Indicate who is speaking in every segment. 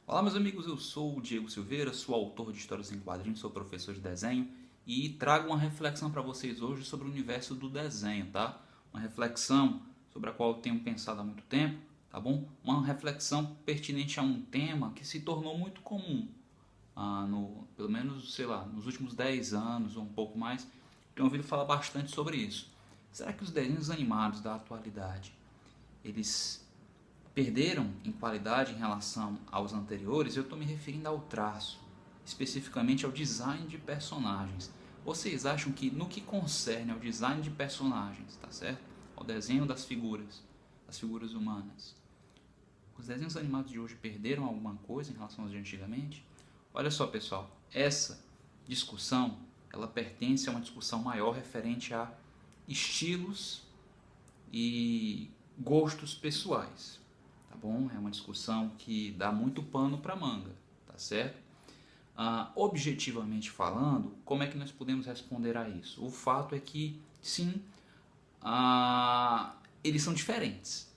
Speaker 1: Olá meus amigos, eu sou o Diego Silveira, sou autor de histórias em quadrinhos, sou professor de desenho e trago uma reflexão para vocês hoje sobre o universo do desenho, tá? Uma reflexão sobre a qual eu tenho pensado há muito tempo, tá bom? Uma reflexão pertinente a um tema que se tornou muito comum, pelo menos, sei lá, nos últimos 10 anos ou um pouco mais, tenho ouvido falar bastante sobre isso. Será que os desenhos animados da atualidade, eles perderam em qualidade em relação aos anteriores? Eu estou me referindo ao traço, especificamente ao design de personagens. Vocês acham que no que concerne ao design de personagens, tá certo? Ao desenho das figuras humanas, os desenhos animados de hoje perderam alguma coisa em relação aos de antigamente? Olha só, pessoal, essa discussão, ela pertence a uma discussão maior referente a estilos e gostos pessoais, tá bom? É uma discussão que dá muito pano para manga, tá certo? Objetivamente falando, como é que nós podemos responder a isso? O fato é que, sim, eles são diferentes,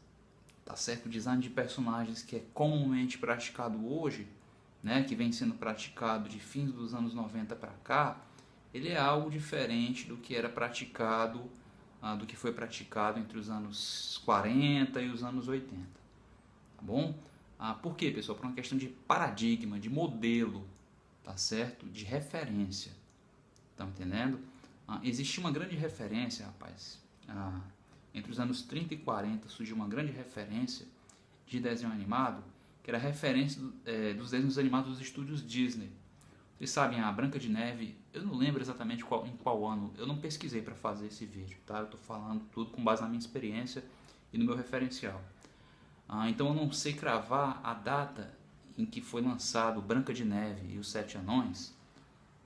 Speaker 1: tá certo? O design de personagens que é comumente praticado hoje, né, que vem sendo praticado de fins dos anos 90 para cá, ele é algo diferente do que era praticado, do que foi praticado entre os anos 40 e os anos 80, tá bom? Por quê, pessoal? Por uma questão de paradigma, de modelo, tá certo? De referência, tá entendendo? Existia uma grande referência, rapaz. Entre os anos 30 e 40 surgiu uma grande referência de desenho animado, que era a referência dos desenhos animados dos estúdios Disney. Vocês sabem, a Branca de Neve, eu não lembro exatamente em qual ano, eu não pesquisei para fazer esse vídeo, tá? Eu estou falando tudo com base na minha experiência e no meu referencial. Então eu não sei cravar a data em que foi lançado Branca de Neve e os Sete Anões.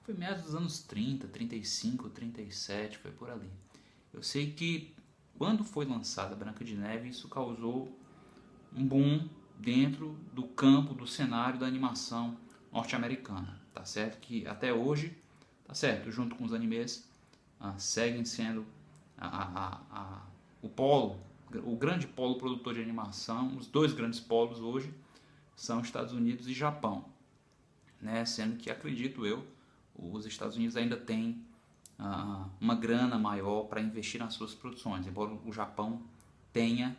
Speaker 1: Foi meados dos anos 30, 35, 37, foi por ali. Eu sei que quando foi lançada Branca de Neve, isso causou um boom dentro do campo, do cenário da animação norte-americana, tá certo? Que até hoje, tá certo, junto com os animes, seguem sendo o polo, o grande polo produtor de animação. Os dois grandes polos hoje são Estados Unidos e Japão, né? Sendo que, acredito eu, os Estados Unidos ainda têm uma grana maior para investir nas suas produções, embora o Japão tenha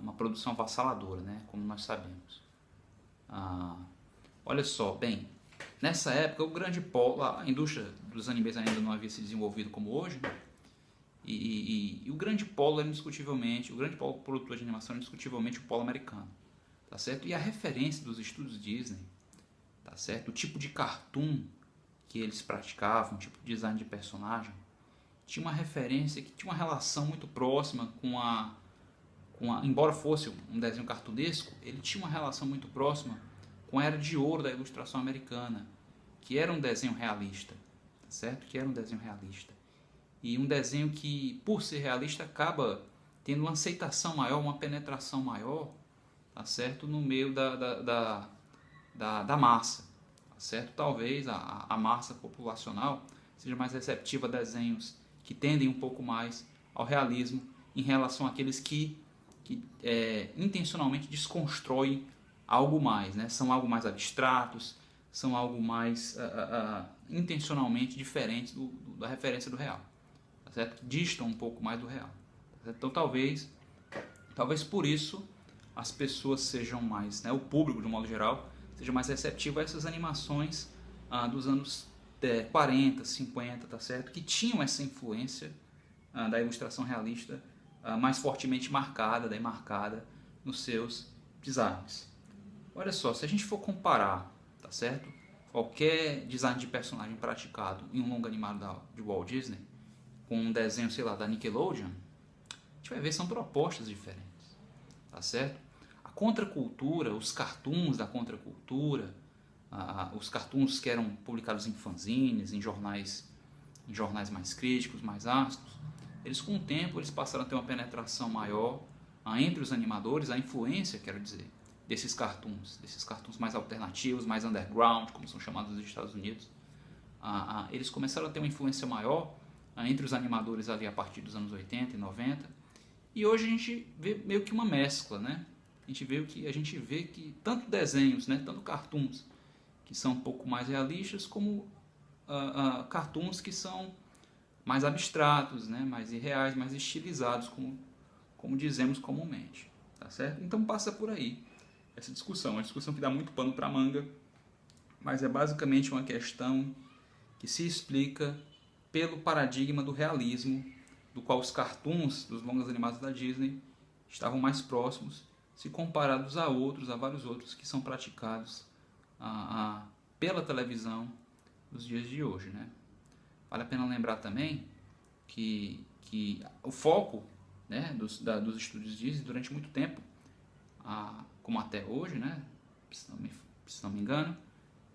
Speaker 1: uma produção avassaladora, né? Como nós sabemos. Olha só, bem, nessa época o grande polo, a indústria dos animes ainda não havia se desenvolvido como hoje, né? E o grande polo era indiscutivelmente, o grande polo produtor de animação era indiscutivelmente o polo americano, tá certo? E a referência dos estúdios Disney, tá certo? O tipo de cartoon que eles praticavam, o tipo de design de personagem, tinha uma referência que tinha uma relação muito próxima embora fosse um desenho cartunesco, ele tinha uma relação muito próxima com a era de ouro da ilustração americana, que era um desenho realista, tá certo? Que era um desenho realista. E um desenho que, por ser realista, acaba tendo uma aceitação maior, uma penetração maior, tá certo? No meio da massa, tá certo? Talvez a massa populacional seja mais receptiva a desenhos que tendem um pouco mais ao realismo em relação àqueles que intencionalmente desconstroem algo mais, né? São algo mais abstratos, são algo mais intencionalmente diferentes da referência do real, tá certo? Distam um pouco mais do real, tá certo? Então talvez por isso as pessoas sejam mais, né, o público de um modo geral, seja mais receptivo a essas animações dos anos 40, 50, tá certo? Que tinham essa influência da ilustração realista mais fortemente marcada, demarcada nos seus designs. Olha só, se a gente for comparar, tá certo? Qualquer design de personagem praticado em um longo animado de Walt Disney com um desenho, sei lá, da Nickelodeon, a gente vai ver que são propostas diferentes, tá certo? A contracultura, os cartoons da contracultura, os cartoons que eram publicados em fanzines, em jornais mais críticos, mais ácidos, eles com o tempo eles passaram a ter uma penetração maior entre os animadores, a influência, quero dizer, desses cartoons mais alternativos, mais underground, como são chamados nos Estados Unidos, eles começaram a ter uma influência maior entre os animadores ali a partir dos anos 80 e 90, e hoje a gente vê meio que uma mescla, né? a gente vê que tanto desenhos, né, tanto cartoons que são um pouco mais realistas, como cartoons que são mais abstratos, né, mais irreais, mais estilizados, como dizemos comumente, tá certo? Então passa por aí essa discussão, uma discussão que dá muito pano para manga, mas é basicamente uma questão que se explica pelo paradigma do realismo, do qual os cartoons dos longas animados da Disney estavam mais próximos, se comparados a vários outros que são praticados pela televisão nos dias de hoje, né? Vale a pena lembrar também que o foco, né, dos estúdios Disney durante muito tempo, como até hoje, né, se não me engano,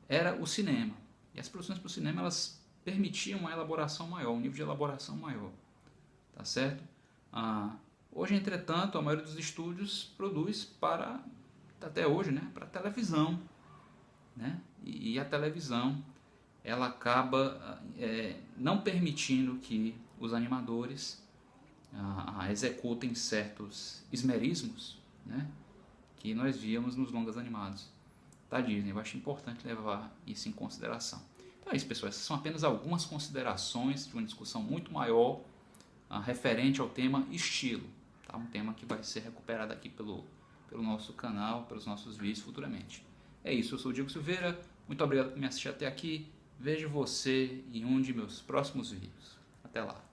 Speaker 1: era o cinema. E as produções para o cinema, elas permitiam uma elaboração maior, um nível de elaboração maior, tá certo? Hoje, entretanto, a maioria dos estúdios produz até hoje, né, para televisão, né? E a televisão, ela acaba não permitindo que os animadores executem certos esmerismos, né, que nós víamos nos longas animados da Disney. Eu acho importante levar isso em consideração. Então é isso, pessoal. Essas são apenas algumas considerações de uma discussão muito maior referente ao tema estilo. Tá? Um tema que vai ser recuperado aqui pelo nosso canal, pelos nossos vídeos futuramente. É isso, eu sou o Diego Silveira. Muito obrigado por me assistir até aqui. Vejo você em um de meus próximos vídeos. Até lá.